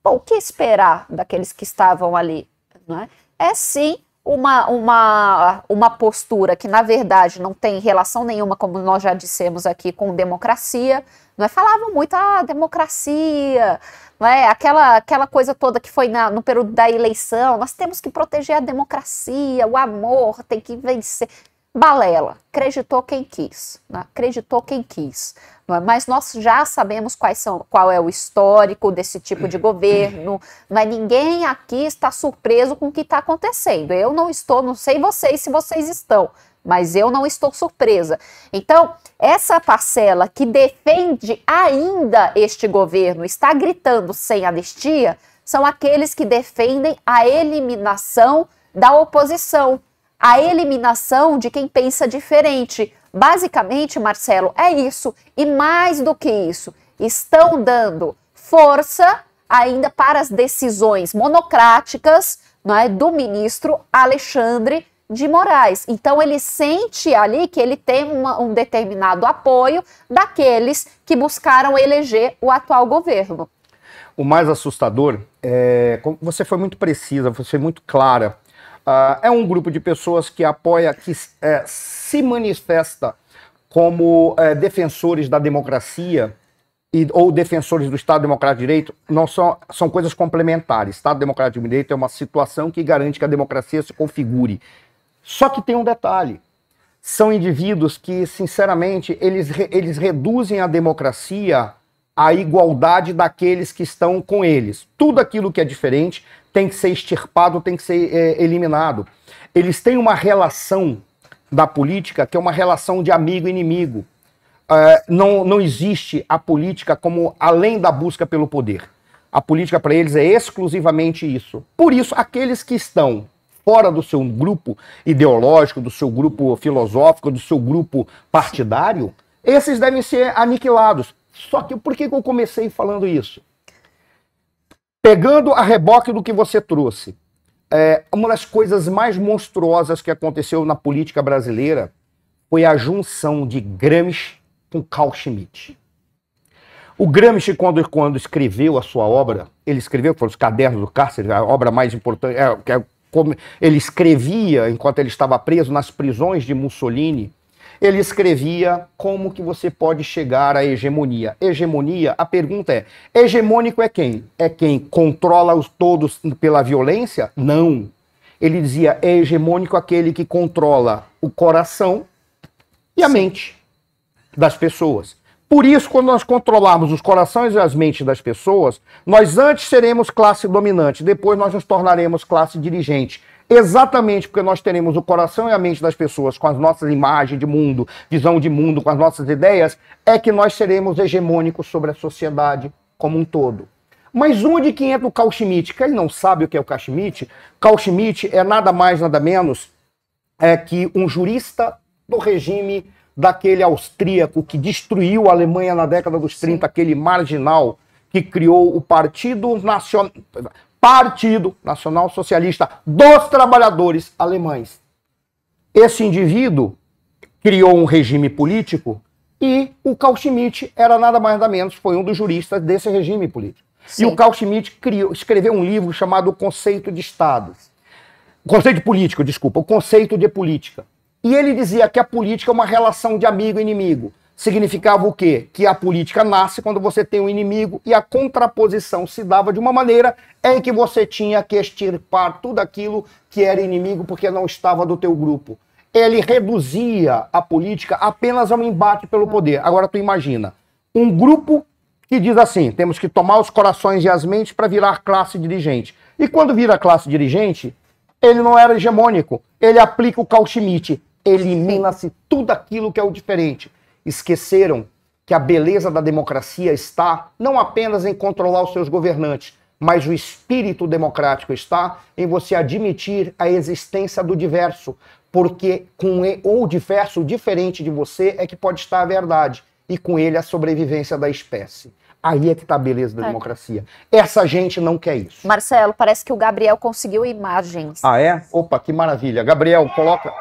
Bom, o que esperar daqueles que estavam ali? Não é? É sim uma postura que, na verdade, não tem relação nenhuma, como nós já dissemos aqui, com democracia. Não é? Falavam muito, democracia, não é? Aquela coisa toda que foi no período da eleição, nós temos que proteger a democracia, o amor tem que vencer. Balela, acreditou quem quis, né? Acreditou quem quis. Não é? Mas nós já sabemos qual é o histórico desse tipo de governo, mas ninguém aqui está surpreso com o que está acontecendo. Eu não estou, não sei vocês se vocês estão, mas eu não estou surpresa. Então, essa parcela que defende ainda este governo, está gritando sem anistia, são aqueles que defendem a eliminação da oposição, a eliminação de quem pensa diferente. Basicamente, Marcelo, é isso. E mais do que isso, estão dando força ainda para as decisões monocráticas, não é, do ministro Alexandre de Moraes. Então, ele sente ali que ele tem um determinado apoio daqueles que buscaram eleger o atual governo. O mais assustador você foi muito precisa, você foi muito clara. É um grupo de pessoas que apoia, que se manifesta como defensores da democracia ou defensores do Estado Democrático de Direito. Não são coisas complementares. Estado Democrático de Direito é uma situação que garante que a democracia se configure. Só que tem um detalhe. São indivíduos que, sinceramente, eles reduzem a democracia à igualdade daqueles que estão com eles. Tudo aquilo que é diferente tem que ser extirpado, tem que ser eliminado. Eles têm uma relação da política que é uma relação de amigo e inimigo. Não existe a política como além da busca pelo poder. A política para eles é exclusivamente isso. Por isso, aqueles que estão fora do seu grupo ideológico, do seu grupo filosófico, do seu grupo partidário, esses devem ser aniquilados. Só que por que eu comecei falando isso? Pegando a reboque do que você trouxe, uma das coisas mais monstruosas que aconteceu na política brasileira foi a junção de Gramsci com Carl Schmitt. O Gramsci, quando escreveu a sua obra, ele escreveu, que foram os Cadernos do Cárcere, a obra mais importante, como ele escrevia enquanto ele estava preso nas prisões de Mussolini. Ele escrevia como que você pode chegar à hegemonia. Hegemonia, a pergunta é, hegemônico é quem? É quem controla os todos pela violência? Não. Ele dizia, é hegemônico aquele que controla o coração e a mente das pessoas. Por isso, quando nós controlarmos os corações e as mentes das pessoas, nós antes seremos classe dominante, depois nós nos tornaremos classe dirigente. Exatamente porque nós teremos o coração e a mente das pessoas com as nossas imagens de mundo, visão de mundo, com as nossas ideias, é que nós seremos hegemônicos sobre a sociedade como um todo. Mas onde que entra o Carl Schmitt? Quem não sabe o que é o Carl Schmitt? Carl Schmitt é nada mais, nada menos que um jurista do regime daquele austríaco que destruiu a Alemanha na década dos 30, aquele marginal que criou o Partido Nacional Socialista dos Trabalhadores Alemães. Esse indivíduo criou um regime político e o Carl Schmitt era nada mais nada menos, foi um dos juristas desse regime político. Sim. E o Carl Schmitt escreveu um livro chamado O Conceito de Estado. Conceito político, desculpa, o conceito de política. E ele dizia que a política é uma relação de amigo e inimigo. Significava o quê? Que a política nasce quando você tem um inimigo e a contraposição se dava de uma maneira em que você tinha que extirpar tudo aquilo que era inimigo porque não estava do teu grupo. Ele reduzia a política apenas a um embate pelo poder. Agora tu imagina, um grupo que diz assim, temos que tomar os corações e as mentes para virar classe dirigente. E quando vira classe dirigente, ele não era hegemônico. Ele aplica o Carl Schmitt. Elimina-se tudo aquilo que é o diferente. Esqueceram que a beleza da democracia está não apenas em controlar os seus governantes, mas o espírito democrático está em você admitir a existência do diverso, porque com o diverso, o diferente de você, é que pode estar a verdade, e com ele a sobrevivência da espécie. Aí é que está a beleza da democracia. Essa gente não quer isso. Marcelo, parece que o Gabriel conseguiu imagens. Ah, é? Opa, que maravilha. Gabriel, coloca...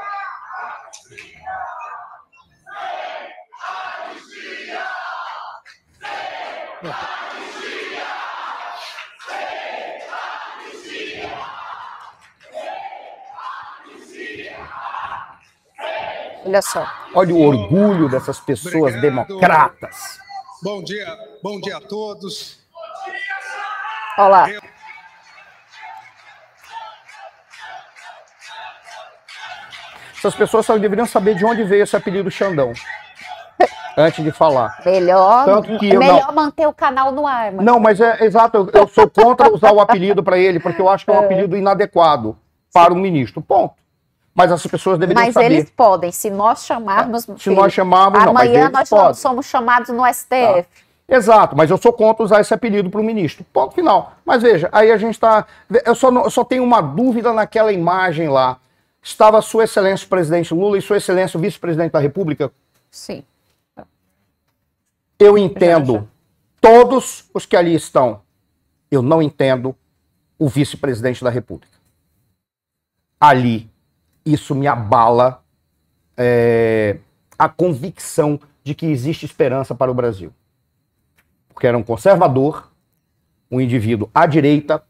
Olha só. Olha o orgulho dessas pessoas democratas. Bom dia a todos. Olha lá. Essas pessoas só deveriam saber de onde veio esse apelido Xandão. Antes de falar. Melhor não... manter o canal no ar. Mas... Não, mas é exato. Eu sou contra usar o apelido para ele, porque eu acho que é um apelido inadequado para um ministro. Ponto. Mas as pessoas deveriam saber. Mas eles podem, se nós chamarmos... Se nós chamarmos, não, mas amanhã nós podem. somos chamados no STF. Tá. Exato, mas eu sou contra usar esse apelido para o ministro. Ponto final. Mas veja, aí a gente está... Eu só tenho uma dúvida naquela imagem lá. Estava Sua Excelência o Presidente Lula e Sua Excelência o Vice-Presidente da República? Sim. Eu entendo todos os que ali estão. Eu não entendo o Vice-Presidente da República. Ali, isso me abala a convicção de que existe esperança para o Brasil. Porque era um conservador, um indivíduo à direita,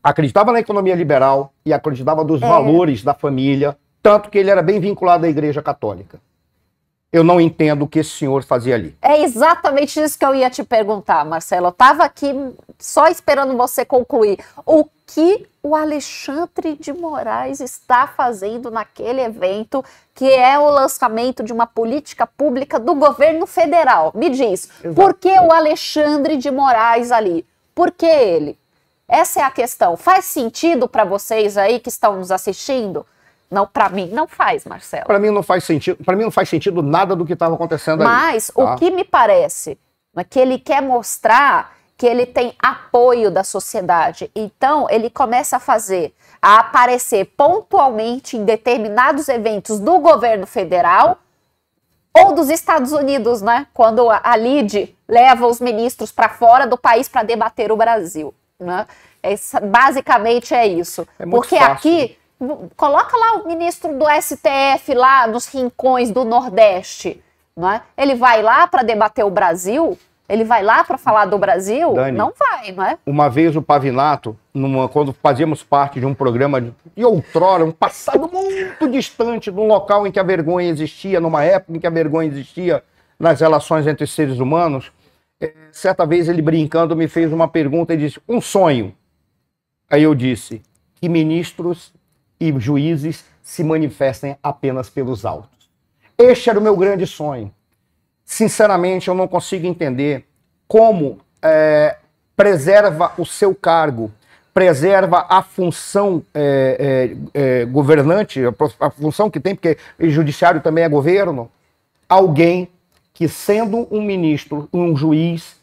acreditava na economia liberal e acreditava nos valores da família, tanto que ele era bem vinculado à Igreja Católica. Eu não entendo o que esse senhor fazia ali. É exatamente isso que eu ia te perguntar, Marcelo. Eu estava aqui só esperando você concluir. O que o Alexandre de Moraes está fazendo naquele evento, que é o lançamento de uma política pública do governo federal? Me diz, por que o Alexandre de Moraes ali? Por que ele? Essa é a questão. Faz sentido para vocês aí que estão nos assistindo? Não, para mim não faz, Marcelo. Para mim não faz sentido. Para mim não faz sentido nada do que estava acontecendo ali. Mas o que me parece é que ele quer mostrar que ele tem apoio da sociedade. Então ele começa a aparecer pontualmente em determinados eventos do governo federal ou dos Estados Unidos, né? Quando a LIDE leva os ministros para fora do país para debater o Brasil, né? Basicamente é isso. Porque fácil. Aqui coloca lá o ministro do STF lá nos rincões do Nordeste, não é? Ele vai lá para debater o Brasil? Ele vai lá para falar do Brasil? Dani, não vai, não é? Uma vez o Pavinato, quando fazíamos parte de um programa de outrora, um passado muito distante, de um local em que a vergonha existia, numa época em que a vergonha existia nas relações entre seres humanos, certa vez ele brincando me fez uma pergunta e disse, um sonho. Aí eu disse, que ministros e juízes se manifestem apenas pelos autos. Este era o meu grande sonho. Sinceramente, eu não consigo entender como preserva o seu cargo, preserva a função governante, a função que tem, porque o judiciário também é governo, alguém que, sendo um ministro, um juiz,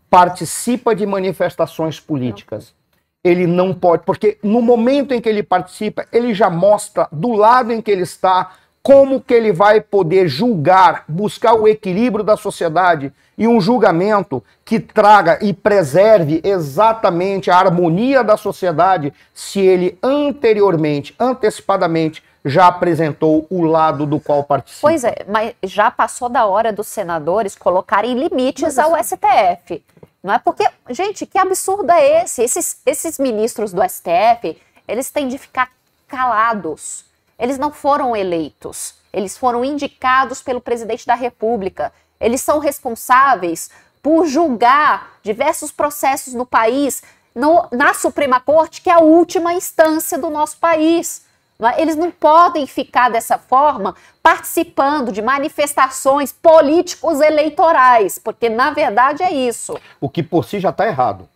participa de manifestações políticas. Ele não pode, porque no momento em que ele participa, ele já mostra do lado em que ele está, como que ele vai poder julgar, buscar o equilíbrio da sociedade e um julgamento que traga e preserve exatamente a harmonia da sociedade se ele anteriormente, antecipadamente, já apresentou o lado do qual participa. Pois é, mas já passou da hora dos senadores colocarem limites ao STF. Não é porque, gente, que absurdo é esse? Esses ministros do STF, eles têm de ficar calados. Eles não foram eleitos. Eles foram indicados pelo presidente da República. Eles são responsáveis por julgar diversos processos no país, na Suprema Corte, que é a última instância do nosso país. Eles não podem ficar dessa forma participando de manifestações políticos eleitorais, porque na verdade é isso. O que por si já está errado.